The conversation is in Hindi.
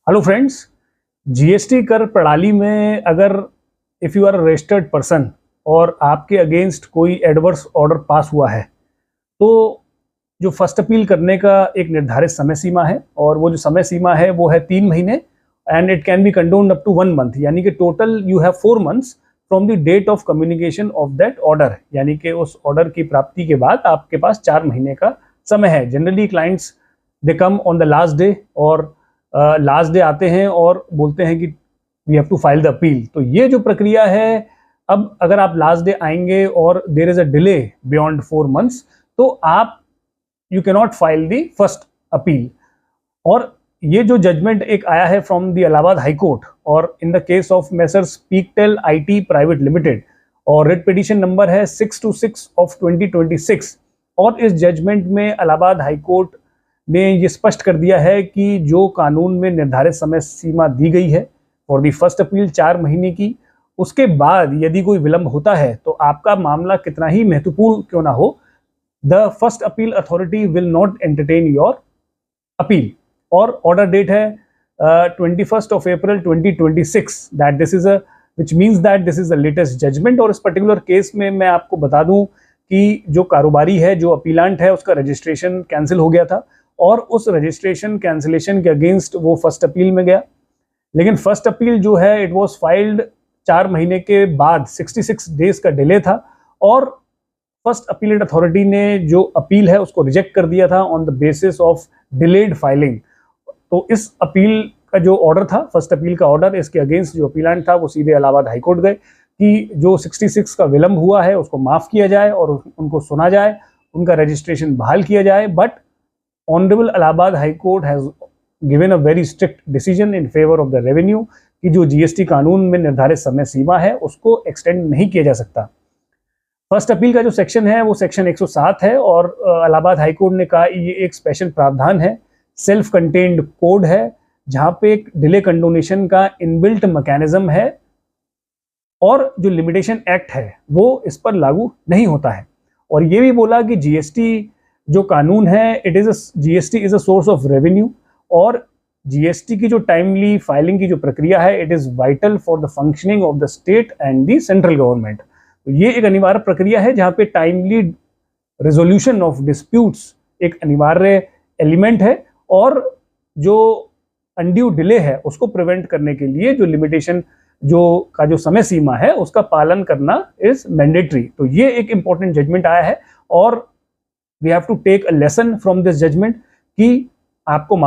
हेलो फ्रेंड्स, जीएसटी कर प्रणाली में अगर if you are a registered person और आपके अगेंस्ट कोई एडवर्स ऑर्डर पास हुआ है तो जो फर्स्ट अपील करने का एक निर्धारित समय सीमा है और वो जो समय सीमा है वो है 3 महीने and it can be condoned up to 1 month, यानी कि total you have 4 months from the date of communication of that order, यानी कि उस ऑर्डर की प्राप्ति के बाद आपके पास 4 महीने का समय है। Generally clients they come on the last day और लास्ट डे आते हैं और बोलते हैं कि we have to file the appeal. तो ये जो प्रक्रिया है, अब अगर आप लास्ट डे आएंगे और there is a delay beyond 4 months तो आप you can not file the first appeal. और ये जो जजमेंट एक आया है from the Allahabad high court और in the case of messrs Peaktel IT private limited, और रिट पिटीशन नंबर है 626 ऑफ 2026। और इस जजमेंट में इलाहाबाद हाई कोर्ट ने ये स्पष्ट कर दिया है कि जो कानून में निर्धारित समय सीमा दी गई है फॉर दी फर्स्ट अपील 4 महीने की, उसके बाद यदि कोई विलंब होता है तो आपका मामला कितना ही महत्वपूर्ण क्यों ना हो, the first appeal authority will not entertain your appeal. और ऑर्डर डेट है 21 April 2026, that this is a which means that this is the latest judgement. और इस पर्टिकुलर केस में मैं आपको बता दूं कि जो कारोबारी है, जो अपीलांट है, उसका रजिस्ट्रेशन कैंसिल हो गया था और उस रजिस्ट्रेशन कैंसिलेशन के अगेंस्ट वो फर्स्ट अपील में गया। लेकिन फर्स्ट अपील जो है इट वाज फाइल्ड 4 महीने के बाद, 66 डेज का डिले था और फर्स्ट अपीलेट अथॉरिटी ने जो अपील है उसको रिजेक्ट कर दिया था on the basis of delayed filing. तो इस अपील का जो ऑर्डर था, फर्स्ट अपील का ऑर्डर, इसके अगेंस्ट जो अपीलांट था वो सीधे इलाहाबाद हाईकोर्ट गए कि जो 66 का विलंब हुआ है उसको माफ़ किया जाए और उनको सुना जाए, उनका रजिस्ट्रेशन बहाल किया जाए। But Honorable Allahabad High Court has given a very strict decision in favor of the revenue कि जो जीएसटी कानून में निर्धारित समय सीमा है उसको एक्सटेंड नहीं किया जा सकता। फर्स्ट अपील का जो सेक्शन है वो सेक्शन 107 है और इलाहाबाद हाई कोर्ट ने कहा ये एक स्पेशल प्रावधान है, सेल्फ कंटेन्ड कोड है, जहाँ पे एक डिले कंडोनेशन का इनबिल्ट मैकेनिज्म है और जो लिमिटेशन एक्ट है वो इस पर लागू नहीं होता है। और ये भी बोला कि जीएसटी जो कानून है, it is GST is a source of revenue और जीएसटी की जो टाइमली फाइलिंग की जो प्रक्रिया है it is vital for the functioning of the state and the central government. तो ये एक अनिवार्य प्रक्रिया है जहाँ पे टाइमली रेजोल्यूशन ऑफ डिस्प्यूट्स एक अनिवार्य एलिमेंट है और जो अनड्यू डिले है उसको प्रिवेंट करने के लिए जो लिमिटेशन जो समय सीमा है उसका पालन करना इज मैंडेटरी। तो ये एक इंपॉर्टेंट जजमेंट आया है और we have to take a lesson from this judgment कि आपको